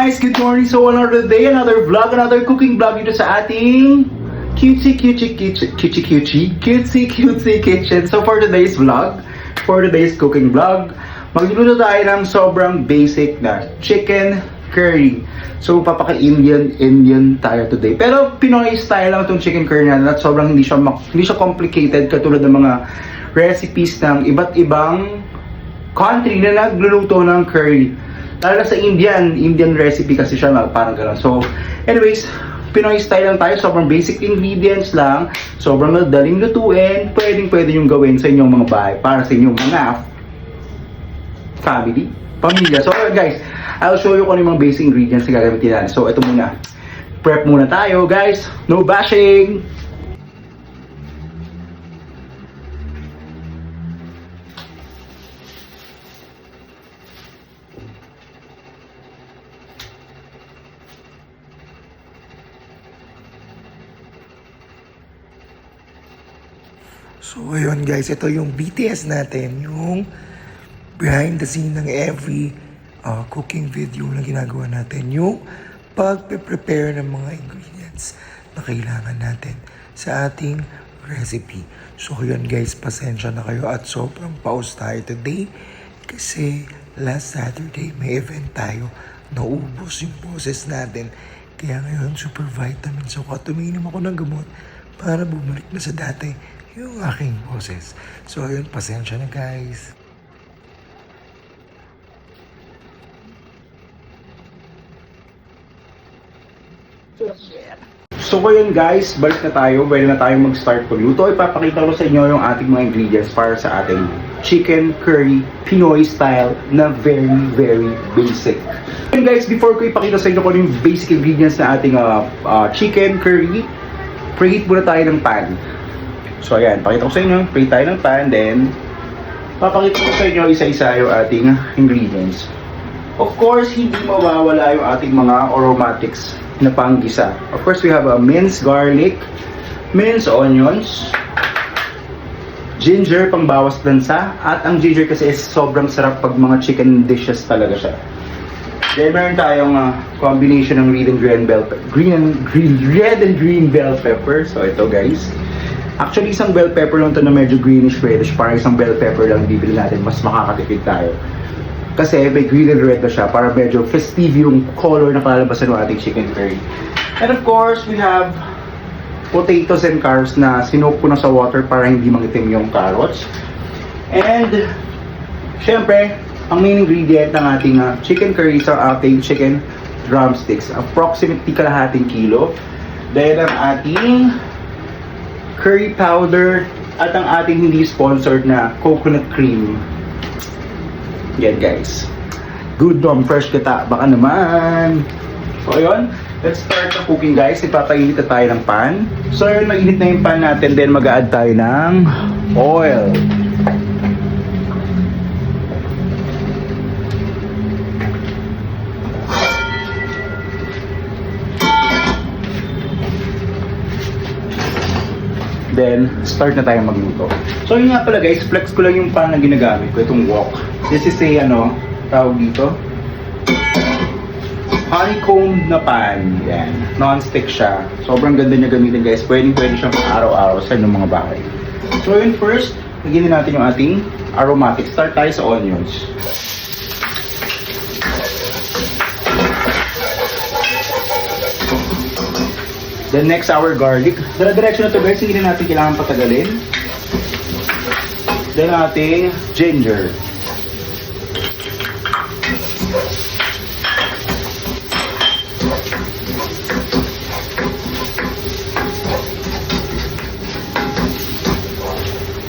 guys, good morning. So another day, another vlog, another cooking vlog dito sa ating cutesy kitchen. So for today's vlog, for today's cooking vlog, magluluto tayo ng sobrang basic na chicken curry. So papaka-Indian tayo today. Pero Pinoy style lang itong chicken curry natin at sobrang hindi siya complicated katulad ng mga recipes ng iba't ibang country na nagluluto ng curry. Lalo sa Indian recipe kasi siya na parang gano'n. So, anyways, Pinoy style lang tayo. Sobrang basic ingredients lang. Sobrang madaling lutuin. Pwede yung gawin sa inyong mga bahay para sa inyong mga family, pamilya. So, guys, I'll show you kung ano yung mga basic ingredients na gagamitin natin. So, ito muna. Prep muna tayo, guys. No bashing! So ayun guys, ito yung BTS natin, yung behind the scene ng every cooking video na ginagawa natin, yung pagpe-prepare ng mga ingredients na kailangan natin sa ating recipe. So ayun guys, pasensya na kayo at sobrang pause tayo today kasi last Saturday may event tayo, naubos yung boses natin. Kaya ngayon super vitamins ako at umiinom ako ng gamot para bumalik na sa dati yung aking boses. So ayun, pasensya na guys. So ngayon guys, balik na tayo. Pwede na tayong mag-start pagluto. Ipapakita ko sa inyo yung ating mga ingredients para sa ating chicken curry Pinoy style na very basic. And guys, before ko ipakita sa inyo kung yung basic ingredients na ating chicken curry, preheat muna tayo ng pan. So ayan, pakita ko sa inyo, preheat tayo ng pan, then papakita ko sa inyo isa-isa yung ating ingredients. Of course, hindi mawawala yung ating mga aromatics na panggisa. Of course, we have a minced garlic, minced onions, ginger pang bawas lansa, at ang ginger kasi is sobrang sarap pag mga chicken dishes talaga siya. Then meron tayong combination ng red and green bell pepper. So ito guys. Actually, isang bell pepper lang to na medyo greenish-reddish. Parang isang bell pepper lang bibili natin. Mas makakatipid tayo. Kasi may green and red na siya. Para medyo festive yung color na kalalabasan ng ating chicken curry. And of course, we have potatoes and carrots na sinoke ko na sa water para hindi mangitim yung carrots. And, syempre, ang main ingredient ng ating chicken curry sa ating chicken drumsticks. Approximately kalahating kilo. Then, ang ating curry powder at ang ating hindi sponsored na coconut cream. Yan guys. Good no, fresh kita. Baka naman. So ayun, let's start the cooking guys. Ipapainit na tayo ng pan. So ayun, mainit na yung pan natin. Then mag-a-add tayo ng oil. Then, start na tayo magluto. So, yun nga pala guys, flex ko lang yung pan na ginagamit ko, itong wok. This is a, tawag dito, honeycomb na pan. Yan, non-stick siya. Sobrang ganda niya gamitin guys. Pwede siyang araw-araw sa inyong mga bahay. So, yun first, lagyan natin yung ating aromatic. Start tayo sa onions. The next, our garlic. Diretso na to guys, hindi na natin kailangan patagalin. Then ating ginger.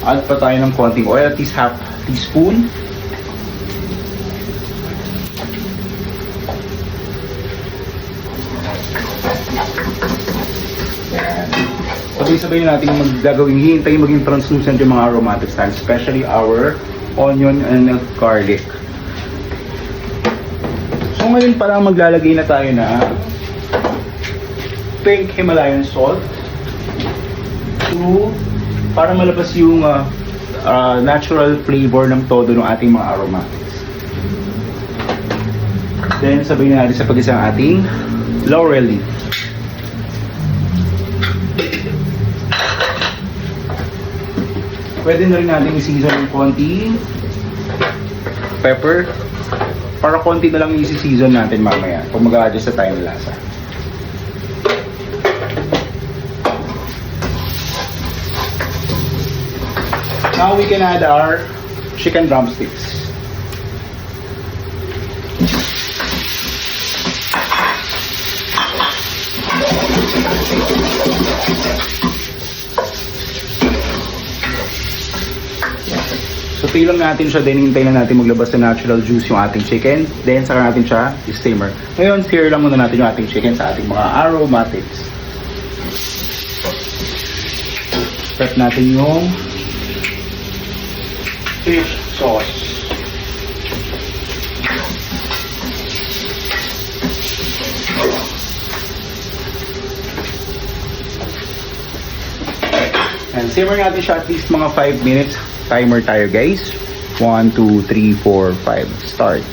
Add pa tayo ng konting oil, at least half teaspoon. Sabay-sabay natin magagawin, hihintayin maging translucent yung mga aromatics tayo, especially our onion and garlic. So ngayon parang maglalagay na tayo na pink Himalayan salt para malabas yung natural flavor ng todo ng ating mga aromatics. Then sabay na natin sa pag-isa ang ating laurel leaf. Pwede na rin natin i-season ng konting pepper. Para konti na lang i-season natin mamaya pag mag-a-adjust sa tayo ng lasa. Now we can add our chicken drumsticks. So lang natin siya, then hintayin lang natin maglabas ng natural juice yung ating chicken. Then saka natin siya i-steamer. Ngayon, sear lang muna natin yung ating chicken sa ating mga aromatics. Prep natin yung fish sauce. And simmer natin siya at least mga 5 minutes. Timer tayo guys. 1, 2, 3, 4, 5. Start.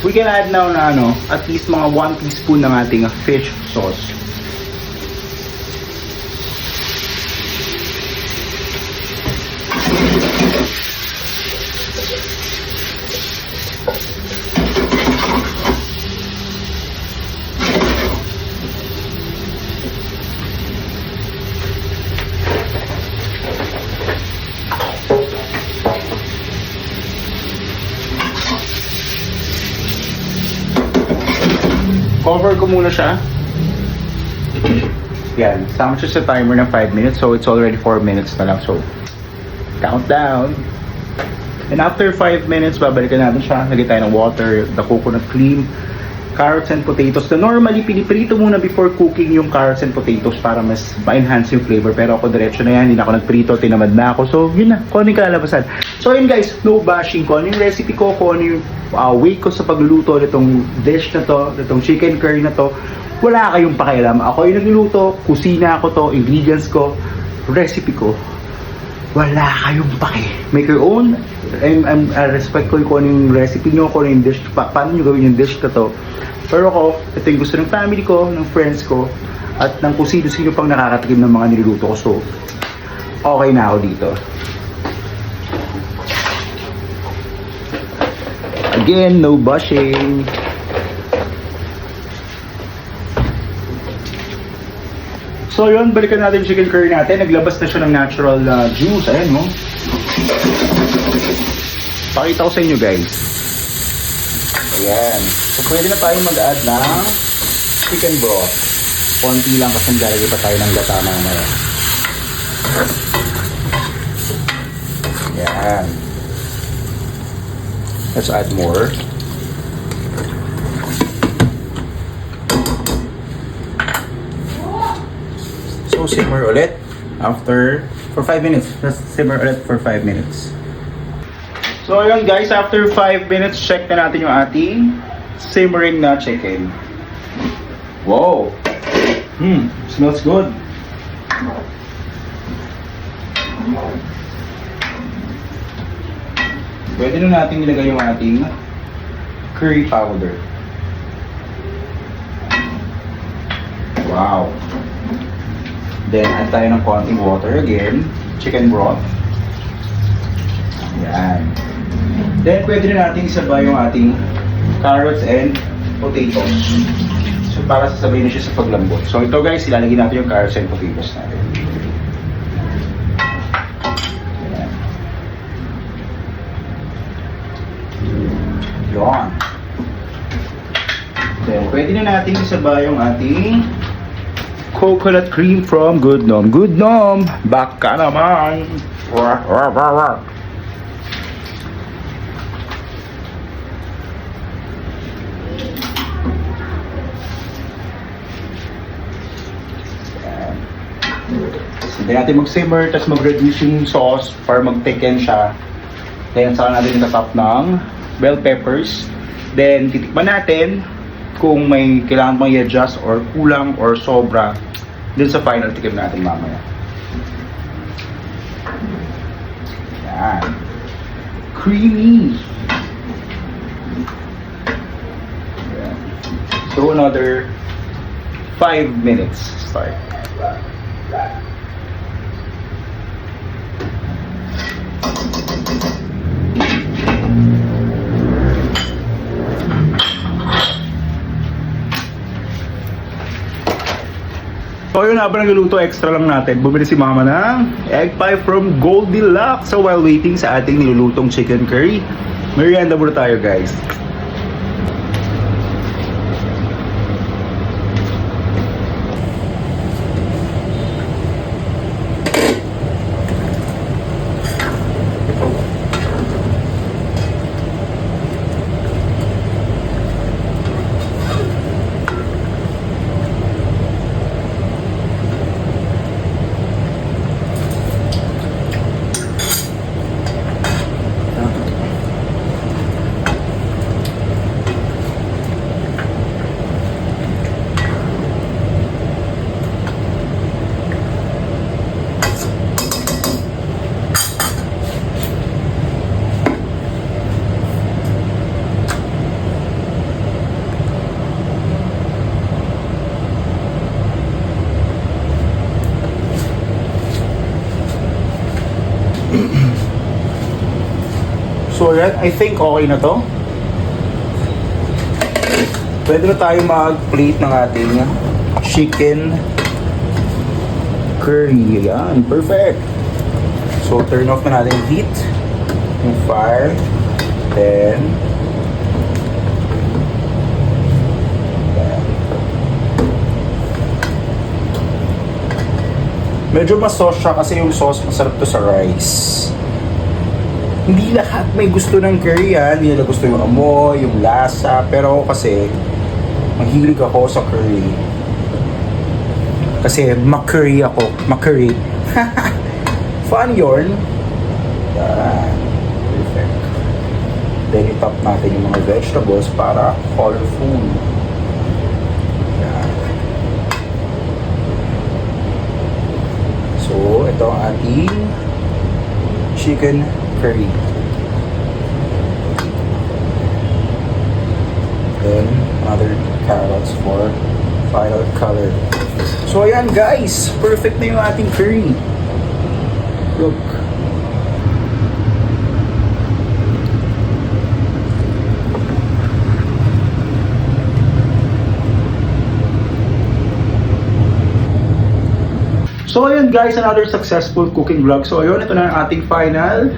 We can add now na at least mga 1 teaspoon ng ating fish sauce. Cover ko muna siya. Yan. Sama siya sa timer ng 5 minutes. So, it's already 4 minutes na lang. So, countdown. And after 5 minutes, babalikan natin siya. Lagay tayo ng water, the coconut cream, carrots and potatoes. Na normally, piniprito muna before cooking yung carrots and potatoes para mas ma-enhance yung flavor. Pero ako, diretso na yan. Hindi na ako nagprito. Tinamad na ako. So, yun na. Kung ano yung kalalabasan. So, yun guys. No bashing. Kung ano yung recipe ko, kung ano yung way ko sa pagluluto nitong dish na to, nitong chicken curry na to, wala kayong pakialam. Ako yung nagluluto, kusina ko to, ingredients ko, recipe ko. Wala kayong paki. Make your own. I respect ko kung ano yung recipe nyo, kung ano yung dish, paano nyo gawin yung dish na to. Pero ako, ito yung gusto ng family ko, ng friends ko, at ng kung sino pang nakakatikim ng mga niluluto ko. So, okay na ako dito. Again, no bashing. So yun, balikan natin yung chicken curry natin. Naglabas na siya ng natural juice. Ayan, no? Pakita ko sa inyo, guys. Ayan. So pwede na tayo mag-add ng chicken broth. Konti lang kasi naglalagay pa tayo ng gata mamaya. Ayan. Let's add more. So simmer ulit for 5 minutes. Let's simmer ulit for 5 minutes. So ayun guys, after 5 minutes, check na natin yung ating simmering na chicken. Wow! Smells good. Pwede na natin ilagay yung ating curry powder. Wow! Then, add tayo ng konting water again. Chicken broth. Yan. Then, pwede na natin isabay yung ating carrots and potatoes. So, para sasabay na siya sa paglambot. So, ito guys, ilalagay natin yung carrots and potatoes natin. Yan. Then, pwede na natin isabay yung ating coconut cream from Good Nom. Good Nom! Baka naman! Hindi natin mag-simmer, tapos mag-reduce yung sauce para mag-thicken siya. Then, saka natin itatap ng bell peppers. Then, titikman natin kung may kailangan pang i-adjust or kulang or sobra dun sa final tikim natin mamaya. Yan. Creamy. Yan. So, another 5 minutes start. So yun, habang nagluluto, extra lang natin. Bumili si mama ng egg pie from Goldilocks. So while waiting sa ating nilulutong chicken curry, merienda muna tayo guys. So yan, I think okay na to. Pwede na tayo mag-plate ng ating chicken curry. Yan, perfect. So turn off na natin yung heat, yung fire, then medyo mas sauce siya kasi yung sauce masarap to sa rice. Hindi lahat may gusto ng curry yan. Hindi nila gusto yung amoy, yung lasa. Pero ako kasi, mahilig ako sa curry. Kasi ma-curry ako. Ma-curry. Fun yun. Yan. Perfect. Then i-top natin yung mga vegetables para colorful. Yan. So, ito ang ating chicken curry. Then, another carrots for final color. So, ayan guys. Perfect na yung ating curry. Look. So, ayun guys, another successful cooking vlog. So, ayun, ito na ang ating final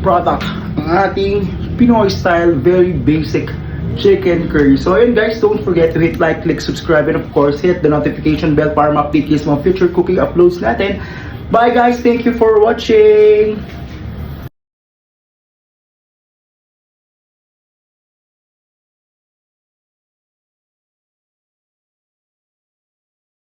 product. Ang ating Pinoy style, very basic chicken curry. So, ayun guys, don't forget to hit like, click, subscribe, and of course, hit the notification bell para ma-update kayo sa mga future cooking uploads natin. Bye guys, thank you for watching!